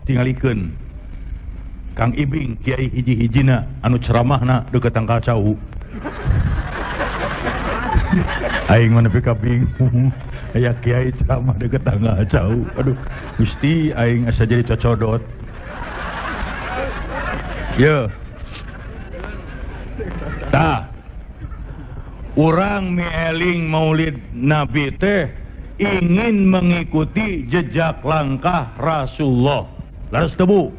tingalikeun Kang Ibing Kiai hiji-hijina anu ceramahna deukeut tangkal cau. Aing mah nepi ka bingung. Aya kiai ceramah deukeut tangkal cau. Aduh, Gusti aing asa jadi cocodot. Ye. Tah. Urang mieling Maulid Nabi teh ingin mengikuti jejak langkah Rasulullah. Laras teu Bu?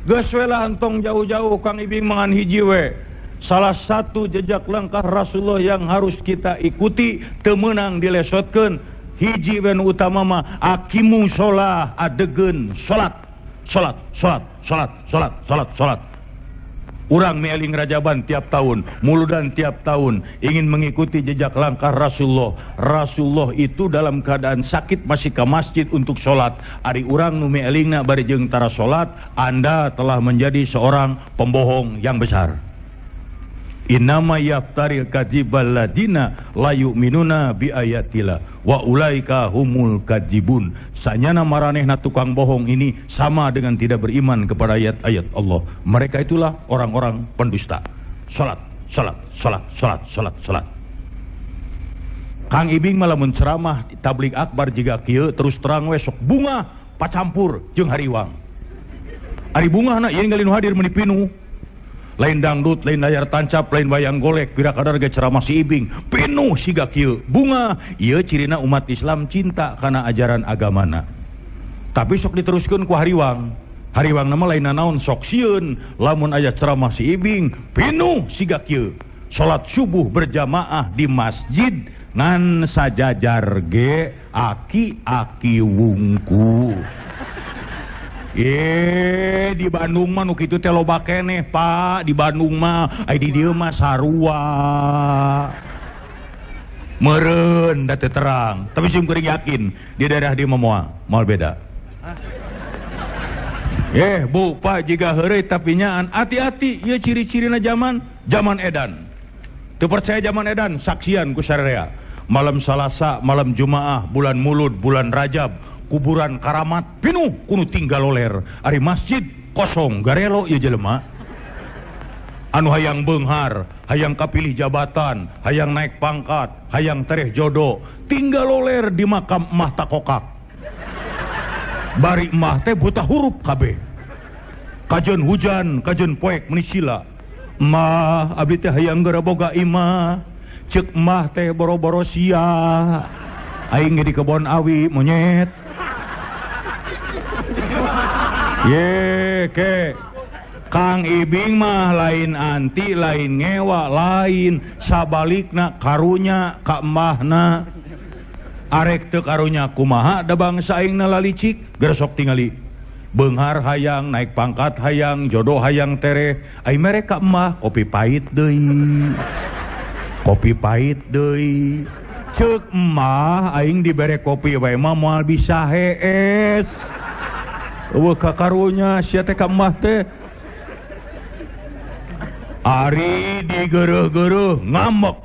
Geus we lah antong jauh-jauh Kang Ibing mangan hiji we. Salah satu jejak langkah Rasulullah yang harus kita ikuti teu meunang dilesotkeun hiji we nu utama mah aqimu sholah adegeun salat. Salat, salat, salat, salat, salat, salat. Urang mieling Rajaban tiap tahun, muludan tiap tahun ingin mengikuti jejak langkah Rasulullah. Rasulullah itu dalam keadaan sakit masih ke masjid untuk sholat. Ari urang nu mielingna bari jeung tara sholat, Anda telah menjadi seorang pembohong yang besar. Innama yaftaril kadzibal ladina la yu'minuna bi ayatillah wa ulaika humul kadzibun. Sanyana maranehna tukang bohong ini sama dengan tidak beriman kepada ayat-ayat Allah. Mereka itulah orang-orang pendusta. Salat, salat, salat, salat, salat, salat. Kang Ibing malah menceramah tablik akbar jiga kieu terus terang we sok bunga pacampur jeung hariwang. Ari bungahna ieu ngalin hadir meuni pinuh. Lain dangdut, lain layar tancap, lain wayang golek, bira kadar ge ceramah si Ibing pinuh siga kieu bunga. Ieu cirina umat Islam cinta kana ajaran agamana. Tapi sok diteruskeun ku hariwang. Hariwang nama lain naon sok sieun lamun aya ceramah si Ibing pinuh siga kieu. Salat subuh berjamaah di masjid ngan sajajar ge aki-aki wungku. Di Bandung mah nu kitu teh loba keneh Pak. Di Bandung mah ai di dieu mah sarua. Meureun da teu terang. Tapi sing kuring yakin di daerah dieu mah moal beda. Bu Pak jiga heureuy tapi nyaan hati-hati ieu ciri-cirina zaman edan. Teu percaya zaman edan saksian ku sararea. Malam Salasa, malam Jumaah, bulan Mulud, bulan Rajab, kuburan karamat pinuh kudu tinggal loler. Ari masjid kosong garelo ieu jelema anu hayang beunghar, hayang kapilih jabatan, hayang naik pangkat, hayang tereh jodoh tinggal loler di makam emah takokak. Bari emah teh buta huruf kabeh. Kajeun hujan, kajeun poek meuni sila. Emah abdi teh hayang geura boga imah. Ceuk emah teh boro-boro sia. Aing di kebon awi monyet. Ke Kang Ibing mah lain anti, lain ngewa, lain sabalikna karunya ka emahna. Arek teu karunya kumaha da bangsa aingna lalicik gersok tingali. Beunghar hayang, naik pangkat hayang, jodoh hayang tereh. Ai mere ka emah kopi pahit deui. Kopi pahit deui. Ceuk emah aing dibere kopi wae mah moal bisa hees. Eueuh ka karunya sia teh ka emah teh. Ari digeureuh-geureuh ngambek.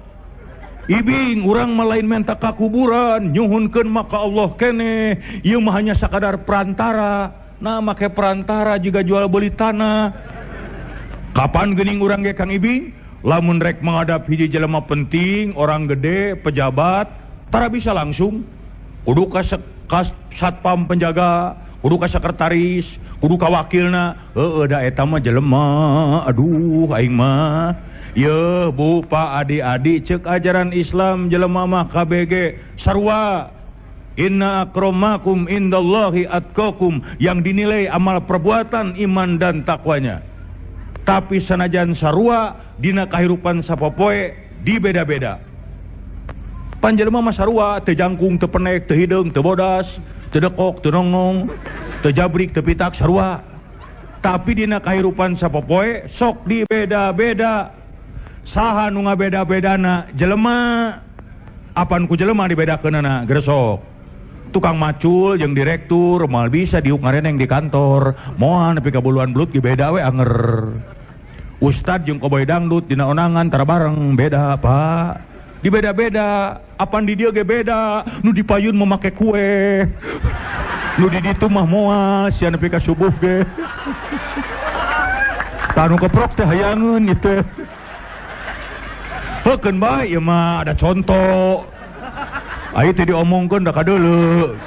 Ibing urang mah lain menta ka kuburan, nyuhunkeun maka Allah keneh. Ieu mah hanya sakadar perantara. Nah make perantara juga jual beli tanah. Kapan geuning urang ge Kang Ibing? Lamun rek menghadap hiji jelema penting, orang gede, pejabat, tara bisa langsung. Kudu ka satpam penjaga, kudu ka sekretaris, kudu ka wakilna. Da eta mah jelema, aduh aing mah. Ye Bu Pak adik-adik ceuk ajaran Islam jelema mah KBG sarua. Inna akramakum indallahi atqakum, yang dinilai amal perbuatan, iman dan takwanya. Tapi sanajan sarua dina kahirupan sapopoe dibeda-beda. Panjelema mah sarua teu jangkung, teu penek, teu hideung, teu bodas, teu dekok, teu nongnong, teu jabrik, teu pitak sarua. Tapi dina kahirupan sapopoe sok dibeda-beda. Saha nu ngabeda-bedana jelema? Apan ku jelema dibedakeunana gresok. Tukang macul jeung direktur moal bisa diuk ngareneng di kantor, moal nepi ka buluan belut ge beda we anger. Ustad jeung koboy dangdut dina onangan tara bareng beda Pak. Di beda-beda, apaan di dia ge beda. Nu di payun memakai kue. Nu di ditu mah moal, sia nepi ka subuh ge. Tanu keprok teh hayangeun gitu. Heukeun bae ieu mah ada contoh. Ayo teh diomongkeun da kadeuleu.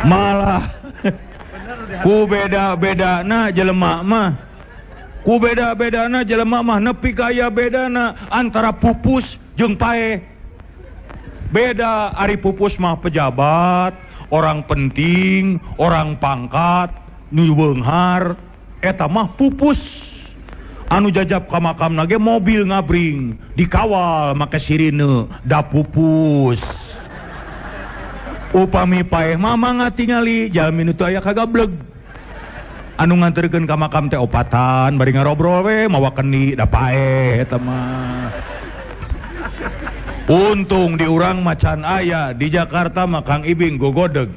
Malah ku beda-bedana jelema mah. Ku beda-bedana jelema mah nepi ka aya bedana antara pupus jeung pae. Beda ari pupus mah pejabat, orang penting, orang pangkat, nu beunghar, eta mah pupus. Anu jajab ka makamna ge mobil ngabring, dikawal make sirine, da pupus. Upami paeh mah mangga tingali jalmi nu teu aya kagableg. Anu nganterkeun ka makam teh opatan bari ngarobrol we mawa keni da paeh eta mah. Untung di urang macan aya di Jakarta mah Kang Ibing gogodeg.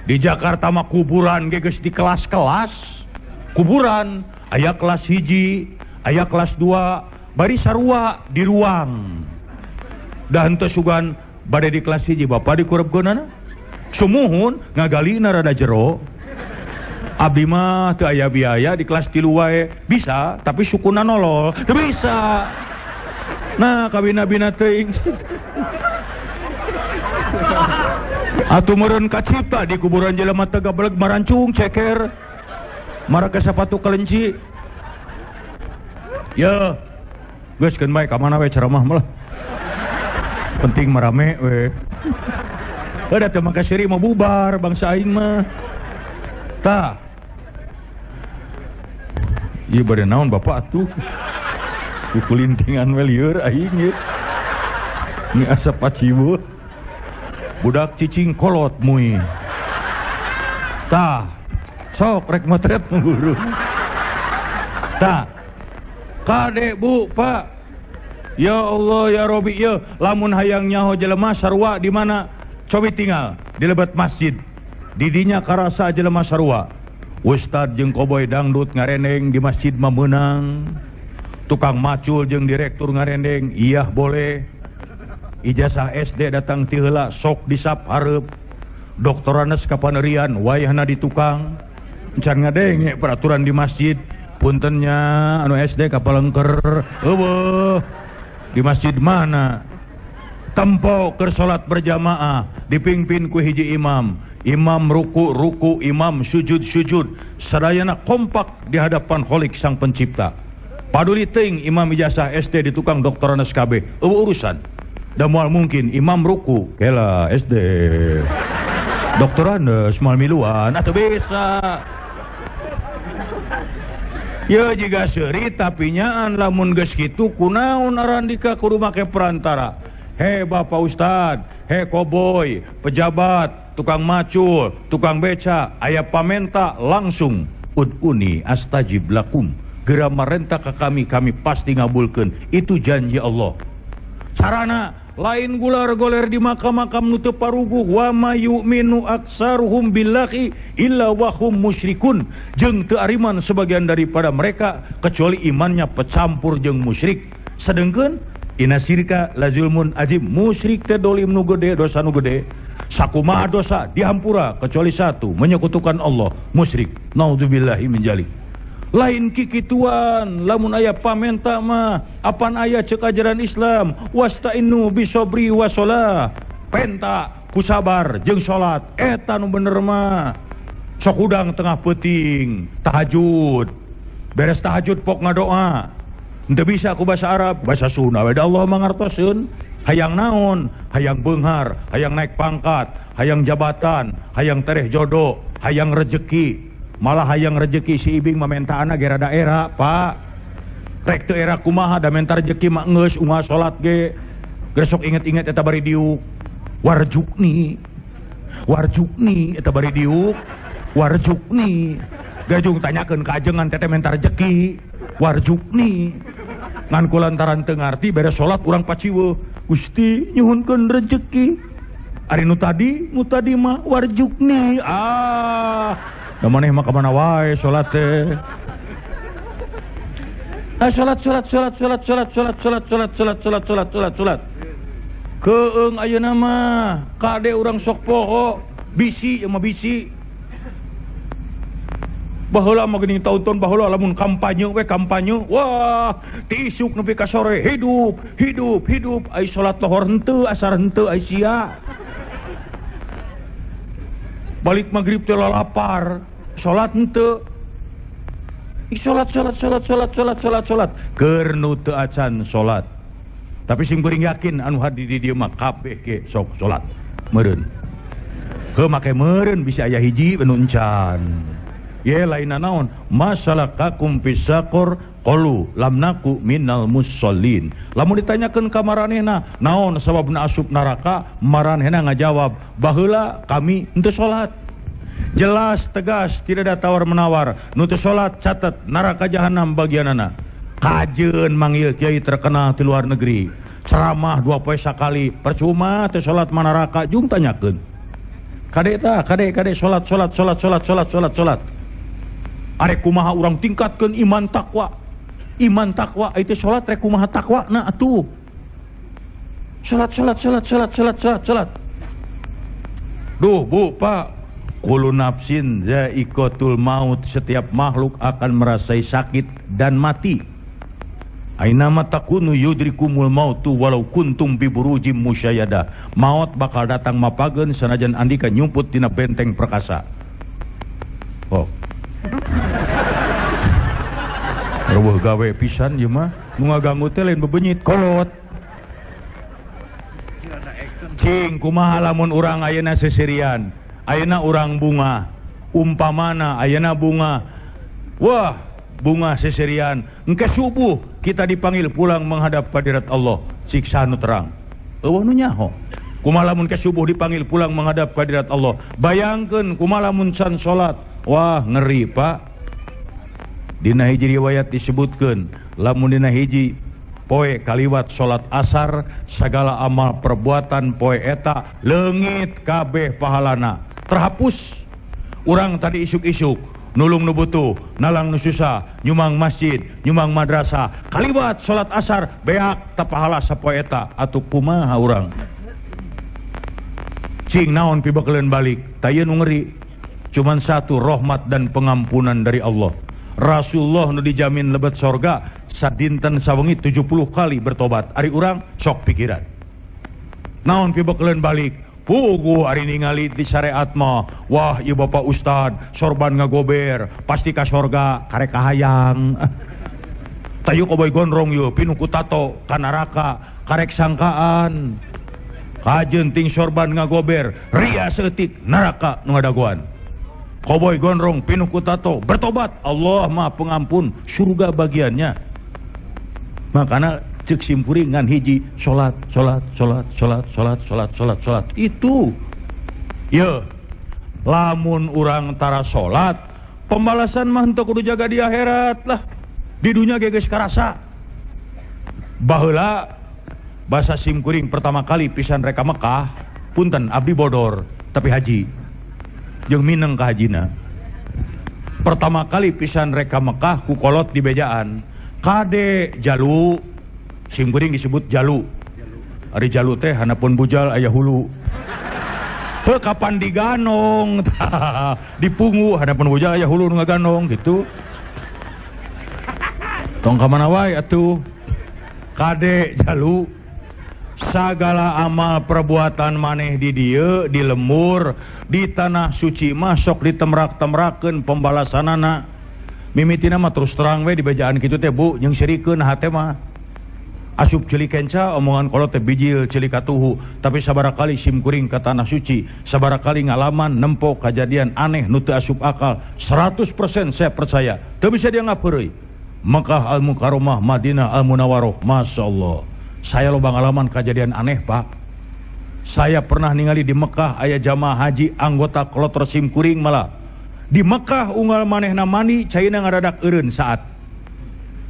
Di Jakarta mah kuburan ge geus di kelas-kelas. Kuburan aya kelas 1, aya kelas 2, bari sarua di ruang. Da henteu sugan bade di kelas 1 Bapak dikurebkeunana. Sumuhun ngagalina rada jero. Abdi mah teu aya biaya di kelas 3 wae. Bisa, tapi sukuna nolol. Teu bisa. Nah, kabina-bina teuing. Atuh meureun kacipta di kuburan jelema teu gabeleg marancung ceker. Marake sapatu kelenci. Ya. Geus keun bae ka mana we ceramah mah. Penting marame we. Udah teu make siri mau bubar bangsa aing mah. Tah. Ieu bade naon Bapak atuh? Kukulintingan we lieur aing ieu. Ni asap paciweuh. Budak cicing kolot mui. Tah. Sok rek motret guru. Tah. Kade Bu, Pak. Ya Allah ya Robi ya, lamun hayang nyaho jelema sarua di mana? Cobi tinggal di lebat masjid. Didinya karasa jelema sarua. Ustad jeung koboy dangdut ngarendeng di masjid mah meunang. Tukang macul jeung direktur ngarendeng, iya boleh. Ijazah SD datang ti heula sok disap hareup. Doktoranes kapanerian wayahna di tukang. Encan ngadenge peraturan di masjid. Puntennya anu SD kapalengker. Eueuh. Di masjid mana? Tempo keur salat berjamaah dipingpin ku hiji imam. Imam ruku, imam sujud. Sadayana kompak di hadapan Kholik Sang Pencipta. Paduli teuing imam ijazah SD di tukang doktoranes KB. Urusan. Da moal mungkin imam ruku, kela SD. Doktoranes moal miluan atuh bisa. Ya jika seuri tapi nyaan lamun geus kitu kunaon arandika kudu make perantara. He Bapak Ustad, he koboy, pejabat, tukang macul, tukang beca, aya pamenta langsung ud'uni astajib lakum. Gera marenta ka kami pasti ngabulkeun. Itu janji Allah. Carana lain gular-goler di makam-makam nu teu paruguh. Wa may yu'minu aksaruhum billahi illa wa hum musyrikun. Jeung teu ariman sebagian daripada mereka kecuali imannya pecampur jeung musyrik. Sedengkeun inna syirka lazulmun azim, musyrik teh dolim nu gede, dosa nu gede. Sakumaha dosa dihampura kecuali satu, menyekutukan Allah, musyrik. Naudzubillahi min dzalik. Lain kikituan, lamun aya pamenta mah apan aya ceuk ajaran Islam, wasta'inu bisobri wasolah. Penta ku sabar jeung salat, eta nu bener mah. Sok udang tengah peuting, tahajud. Beres tahajud pok ngadoa. Henteu bisa ku bahasa Arab, bahasa Sunda we da Allah mangartoseun. Hayang naon? Hayang beunghar, hayang naik pangkat, hayang jabatan, hayang tereh jodoh, hayang rejeki. Malah hayang rejeki si Ibing mamentaana ge rada era, Pak. Rek teu era kumaha da menta rejeki mah geus unggal salat ge. Gresok inget-inget eta bari diuk. Warjukni eta bari diuk. Warjukni. Gajung tanyakeun ka ajengan teteh menta rejeki. Warjukni. Ngan kulantaran teu ngarti beres salat urang paciweuh. Gusti nyuhunkeun rejeki. Ari nu tadi mah warjukni. Da maneh mah ka mana wae salat teh. Salat. Keung ayeuna mah kade urang sok poho bisi mah bisi. Baheula mah geuning taun-taun baheula lamun kampanye wah ti isuk nepi ka sore hidup ai salat lohor henteu asar henteu ai sia. Balik magrib teh lapar salat henteu. Salat keur nu teu acan salat. Tapi sing beuring yakin anu hadi di dieu mah kabeh ge sok salat meureun. Heuh make meureun bisa aya hiji anu encan. Ye lainna naon masalakakum fisaqor qalu lam naku minal musallin. Lamun ditanyakeun ka maranehna naon sababna asup neraka, maranehna ngajawab baheula kami henteu salat. Jelas tegas tidak ada tawar menawar. Nu teu salat catet neraka jahanam bagianana. Kajeun manggil kiai terkenal di luar negeri. Ceramah 2 poe sakali percuma teu salat mah neraka jung tanyakeun. Kade salat. Arek kumaha urang tingkatkeun iman takwa itu salat rek kumaha takwa na atuh salat. Duh bu pak, kullu nafsin za'iqatul maut, setiap makhluk akan merasai sakit dan mati. Aina matakunu yudrikumul mautu walau kuntum bi burujim musyayyada. Maut bakal datang mapageun sanajan andika nyumput tina benteng perkasa. Oh. Reueuh gawe pisan ieu mah, nu ngaganggu teh lain bebenyit kolot. Cing kumaha lamun urang ayeuna seserian, ayeuna urang bunga, umpamana ayeuna bunga. Wah, bunga seserian, engke subuh kita dipanggil pulang menghadap hadirat Allah, siksa nu terang. Eueuh nu nyaho. Kumaha lamun ke subuh dipanggil pulang menghadap hadirat Allah. Bayangkeun kumaha lamun can salat. Wah ngeri pak. Dina hiji riwayat disebutkeun lamun dina hiji poe kaliwat salat asar sagala amal perbuatan poe eta leungit kabeh pahalana terhapus. Urang tadi isuk-isuk nulung nu butuh, nalang nu susah, nyumang masjid, nyumang madrasah, kaliwat salat asar beak tapahala sapoe eta atuh kumaha urang. Cing naon pibakeuleun balik, tayeu nu ngeri. Cuman satu, rahmat dan pengampunan dari Allah. Rasulullah nu dijamin lebet sorga sadinten sawengi 70 kali bertobat. Ari urang sok pikiran. Naon pibakeuleun balik? Pugu ari ningali di syariat mah, wah ieu bapak ustad sorban ngagober, pasti ka sorga karek kahayang. Tayu koboy gondrong yeuh pinuh ku tato ka neraka karek sangkaan. Kajeun ting sorban ngagober, ria seutik neraka nu ngadaguan. Koboy gondrong pinuh ku tato bertobat, Allah Maha Pengampun, surga bagiannya. Makana ceuk simkuring ngan hiji salat itu. Ye lamun urang tara salat pembalasan mah henteu kudu jaga di akhirat lah, di dunya ge geus karasa. Baheula basa simkuring pertama kali pisan reka Mekah, punten abdi bodor tapi haji jeung mineng ka hajina. Pertama kali pisan reka Mekah ku kolot di bejaan kade jalu, simkuring disebut jalu. Ari jalu teh hanapun bujal aya hulu. Heuh kapan diganong dipungu hanapun bujal aya hulu nu ngaganong gitu. Tong ka mana wae atuh. Kade jalu sagala amal perbuatan maneh di dieu di lemur di tanah suci masuk ditemrak-temrakeun pembalasanana. Mimitina mah terus terang we di bejaan kitu teh Bu, jeung sirikeun hate mah asup ceuli kenca omongan kolot teh bijil ceuli katuhu, tapi sabarakali simkuring ka tanah suci, sabarakali ngalaman nempo kejadian aneh nu teu asup akal. 100% saya percaya teu bisa dianggap heureuy. Mekah Al-Mukarramah, Madinah Al-Munawwarah, masyaallah. Saya loba ngalaman kejadian aneh pak. Saya pernah ningali di Mekah aya jamaah haji anggota kloter simkuring malah di Mekah unggal manehna mandi caina ngadadak eureun saat.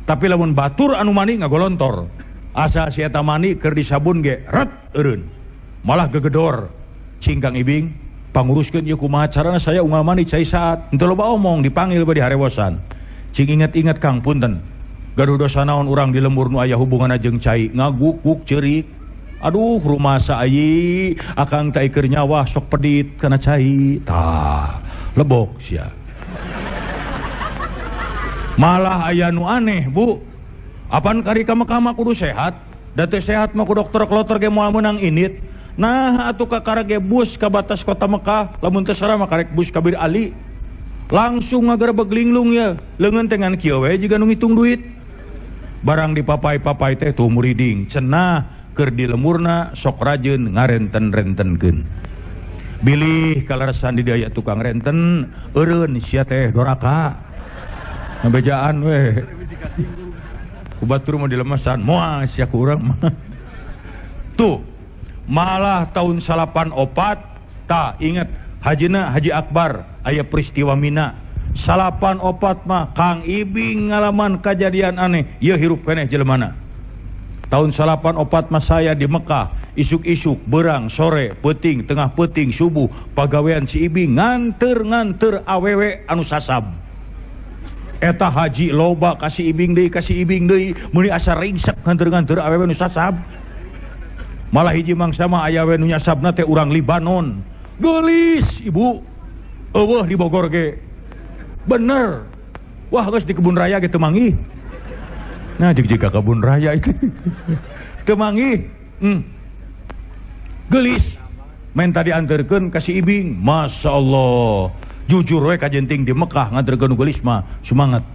Tapi lamun batur anu mandi ngagolontor. Asa si eta mandi keur disabun ge ret eureun. Malah gegedor. Cingkang ibing panguruskeun ieu kumaha carana saya unggal mandi cai saat. Henteu loba omong dipanggil bae di harewosan. Cing inget-inget Kang punten. gaduh dosa naon urang di lembur nu aya hubungan jeung cai ngagukuk cerik. Aduh rumah sayi akang teh keur nyawa sok pedit kana cai tah lebok sia. Malah aya nu aneh Bu, apan kari ka Mekah mah kudu sehat, da teu sehat mah ku dokter kloter ge moal meunang init. Nah atuh ka karage bus ka batas kota Mekah, lamun teu sara mah karek bus ka Bir Ali. Langsung ngagerebeg linglung ya, leungeun teh ngan kieu we jiga nu ngitung duit. Barang dipapai-papai teh tuh muriding, cenah keur di lemurna sok rajeun ngarenten-rentenkeun. Bilih kalarasan di daya tukang renten, eureun sia teh doraka. Ngabejaan we. Kubatur mah dilemesan, moal sia ku urang mah. Tuh, malah tahun 84 tah inget hajina Haji Akbar aya peristiwa Mina. 84 mah Kang Ibing ngalaman kejadian aneh, ieu hirup keneh jelemana. Tahun 84 mah saya di Mekah, isuk-isuk, berang, sore, peuting, tengah peuting, subuh, pagawean si Ibing nganter awewe anu sasab. Eta haji loba kasih Ibing deui, meuni asa ringsek nganter awewe anu sasab. Malah hiji mangsa mah aya we nu nyasabna teh urang Libanon. Geulis Ibu. Eueuh di Bogor ge. Bener. Wah geus di kebun raya ge teu manggih. Nah jika kebun raya itu kemangi gelis main tadi anterkeun ka si Ibing. Masya Allah jujur we kajenting di Mekah nganterkeun gelis mah semangat.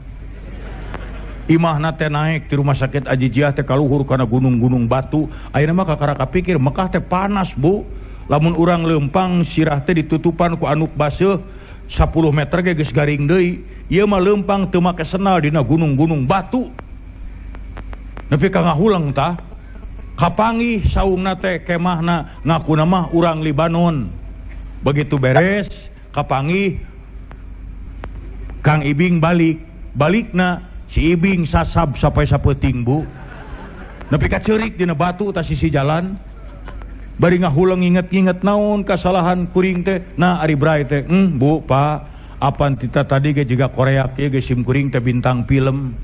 Imahna teh naik di rumah sakit Ajijiah teh kaluhur kana gunung-gunung batu. Ayeuna mah kakara kapikir Mekah teh panas Bu, lamun urang leumpang sirah teh ditutupan ku anuk baseuh 10 meter ge geus garing deui. Ieu mah leumpang teu make senal dina gunung-gunung batu. Nepi ka ngahulang tah kapanggih saungna teh kemahna ngakuna mah urang Libanon. Begitu beres kapanggih Kang Ibing balikna si Ibing sasab sampai sapeuting Bu. Nepi ka ceurik dina batu tah sisi jalan. Bari ngahulang inget-inget naon kasalahan kuring teh. Nah ari bray teh, Bu Pak, apan tita tadi ge jiga Korea ge sim kuring teh bintang film.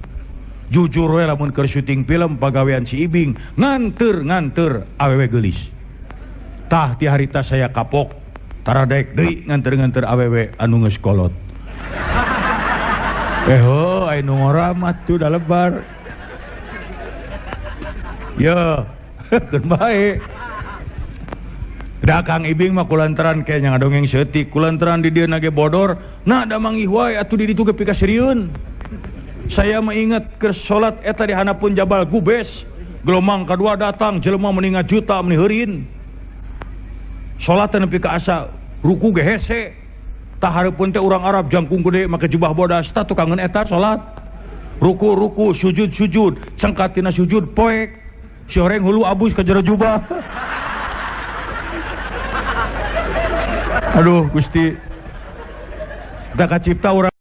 Jujur we lamun keur syuting film pagawean si Ibing nganter awewe geulis. Tah ti harita saya kapok taradek deui nganter awewe anu geus kolot. Anu ngoramat tuh da lebar. Ya, keun bae. Da Kang Ibing mah kulantaran kaya ngadongeng seutik, kulantaran di dieu nage bodor, nah da manggih wae atuh di ditu ge pika sirieun. Saya mengingat ke salat eta di hanapun Jabal Gubes. Gelombang kedua datang jelema meningat juta meni heurin. Salat teh nepi ka asa ruku ge hese. Tah hareupeun teh urang Arab jangkung gede make jubah bodas tah tukangeun eta salat. Ruku sujud cengkat tina sujud poek. Si horeng hulu abus ka jero jubah. Aduh Gusti. Da kacipta urang